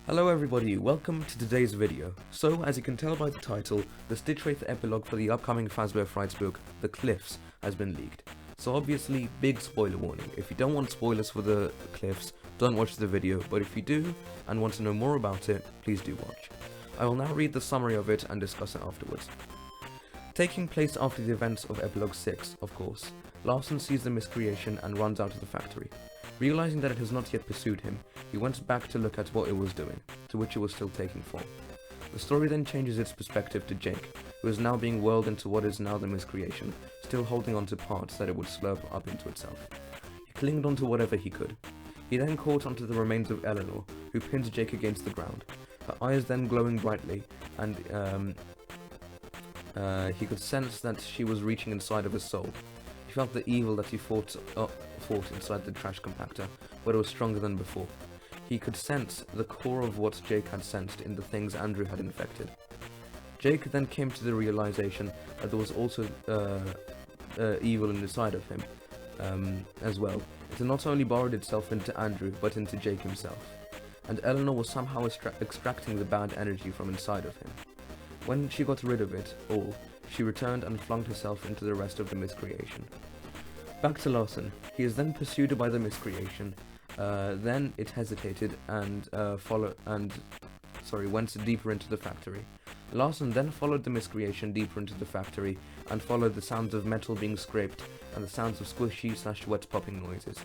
Hello everybody, welcome to today's video. So, as you can tell by the title, the Stitchwraith epilogue for the upcoming Fazbear Frights book, The Cliffs, has been leaked. So obviously, big spoiler warning. If you don't want spoilers for The Cliffs, don't watch the video, but if you do, and want to know more about it, please do watch. I will now read the summary of it and discuss it afterwards. Taking place after the events of Epilogue 6, of course, Larson sees the miscreation and runs out of the factory. Realizing that it has not yet pursued him, he went back to look at what it was doing, to which it was still taking form. The story then changes its perspective to Jake, who is now being whirled into what is now the miscreation, still holding on to parts that it would slurp up into itself. He clinged onto whatever he could. He then caught onto the remains of Eleanor, who pinned Jake against the ground, her eyes then glowing brightly, and he could sense that she was reaching inside of his soul. He felt the evil that he fought inside the trash compactor, but it was stronger than before. He could sense the core of what Jake had sensed in the things Andrew had infected. Jake then came to the realization that there was also evil inside of him as well. It had not only borrowed itself into Andrew, but into Jake himself. And Eleanor was somehow extracting the bad energy from inside of him. When she got rid of it all, she returned and flung herself into the rest of the miscreation. Back to Larson. He is then pursued by the miscreation. Then it hesitated and went deeper into the factory. Larson then followed the miscreation deeper into the factory and followed the sounds of metal being scraped and the sounds of squishy/wet popping noises,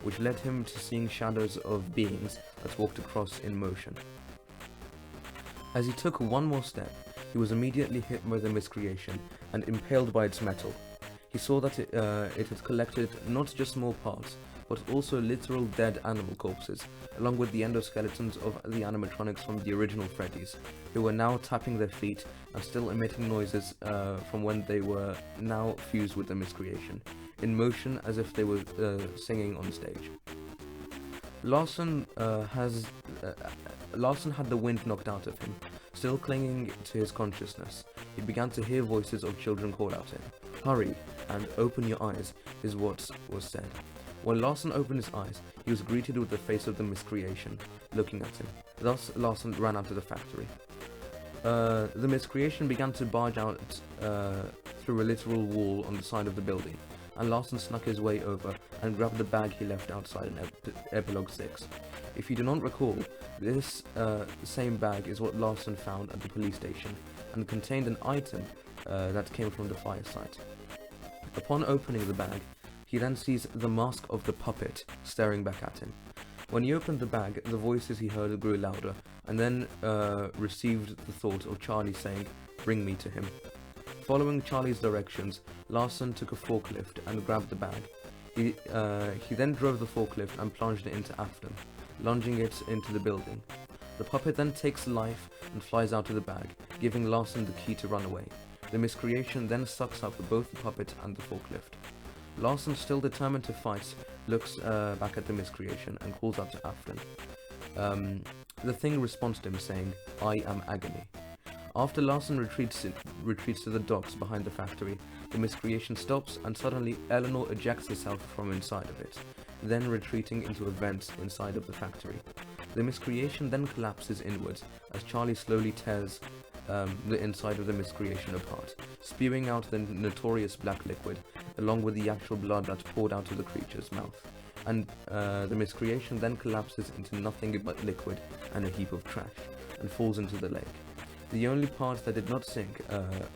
which led him to seeing shadows of beings that walked across in motion. As he took one more step, he was immediately hit by the miscreation and impaled by its metal. He saw that it had collected not just small parts, but also literal dead animal corpses, along with the endoskeletons of the animatronics from the original Freddys, who were now tapping their feet and still emitting noises from when they were now fused with the miscreation, in motion as if they were singing on stage. Larson had the wind knocked out of him. Still clinging to his consciousness, he began to hear voices of children call out to him. "Hurry and open your eyes," is what was said. When Larson opened his eyes, he was greeted with the face of the miscreation, looking at him. Thus, Larson ran out of the factory. The miscreation began to barge out through a literal wall on the side of the building, and Larson snuck his way over and grabbed the bag he left outside in Epilogue 6. If you do not recall, this same bag is what Larson found at the police station, and contained an item that came from the fire site. Upon opening the bag, he then sees the mask of the puppet staring back at him. When he opened the bag, the voices he heard grew louder, and then received the thought of Charlie saying, "Bring me to him." Following Charlie's directions, Larson took a forklift and grabbed the bag. He then drove the forklift and plunged it into Afton, lunging it into the building. The puppet then takes life and flies out of the bag, giving Larson the key to run away. The miscreation then sucks up both the puppet and the forklift. Larson, still determined to fight, looks back at the miscreation and calls out to Afton. The thing responds to him saying, "I am agony." After Larson retreats to the docks behind the factory, the miscreation stops and suddenly Eleanor ejects herself from inside of it, then retreating into a vent inside of the factory. The miscreation then collapses inwards as Charlie slowly tears the inside of the miscreation apart, spewing out the notorious black liquid, along with the actual blood that poured out of the creature's mouth. And the miscreation then collapses into nothing but liquid and a heap of trash, and falls into the lake. The only part that did not sink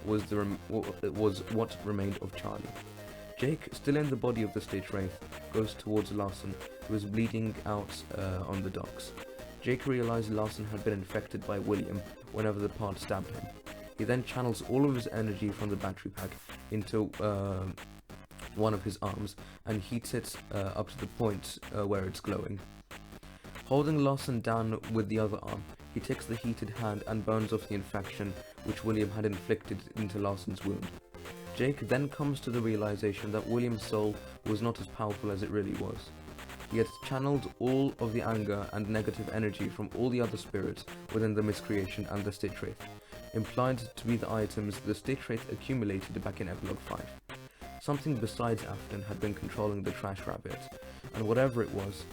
was what remained of Charlie. Jake, still in the body of the Stitchwraith, goes towards Larson, who is bleeding out on the docks. Jake realized Larson had been infected by William whenever the part stabbed him. He then channels all of his energy from the battery pack into one of his arms and heats it up to the point where it's glowing. Holding Larson down with the other arm, he takes the heated hand and burns off the infection which William had inflicted into Larson's wound. Jake then comes to the realization that William's soul was not as powerful as it really was. He had channeled all of the anger and negative energy from all the other spirits within the miscreation and the Stitchwraith, implied to be the items the Stitchwraith accumulated back in Epilogue 5. Something besides Afton had been controlling the trash rabbit, and whatever it was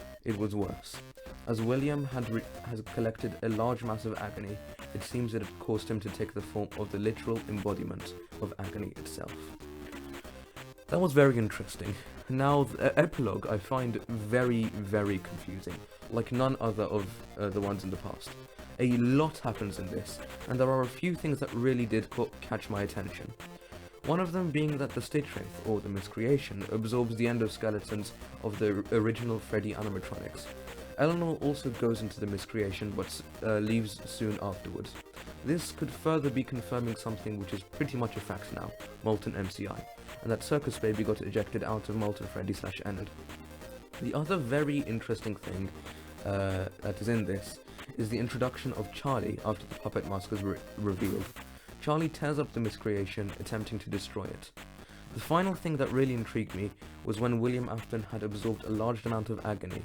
worse. As William has collected a large mass of agony, it seems it had caused him to take the form of the literal embodiment of agony itself. That was very interesting. Now, the epilogue I find very, very confusing, like none other of the ones in the past. A lot happens in this, and there are a few things that really did catch my attention. One of them being that the Stitchwraith, or the miscreation, absorbs the endoskeletons of the original Freddy animatronics. Eleanor also goes into the miscreation but leaves soon afterwards. This could further be confirming something which is pretty much a fact now, Molten MCI, and that Circus Baby got ejected out of Molten Freddy / Enid. The other very interesting thing that is in this is the introduction of Charlie after the puppet mask is revealed. Charlie tears up the miscreation, attempting to destroy it. The final thing that really intrigued me was when William Afton had absorbed a large amount of agony,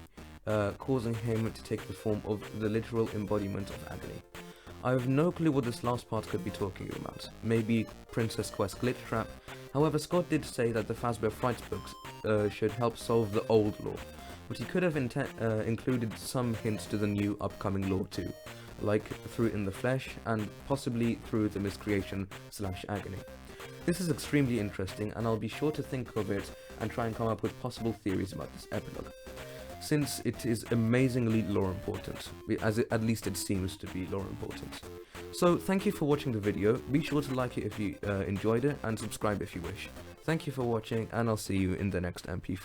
causing him to take the form of the literal embodiment of agony. I have no clue what this last part could be talking about. Maybe Princess Quest glitch trap. However, Scott did say that the Fazbear Frights books should help solve the old lore, but he could have included some hints to the new upcoming lore too, like through In the Flesh and possibly through the miscreation / agony. This is extremely interesting, and I'll be sure to think of it and try and come up with possible theories about this epilogue, since it is amazingly lore important, at least it seems to be lore important. So thank you for watching the video. Be sure to like it if you enjoyed it, and subscribe if you wish. Thank you for watching, and I'll see you in the next MP4.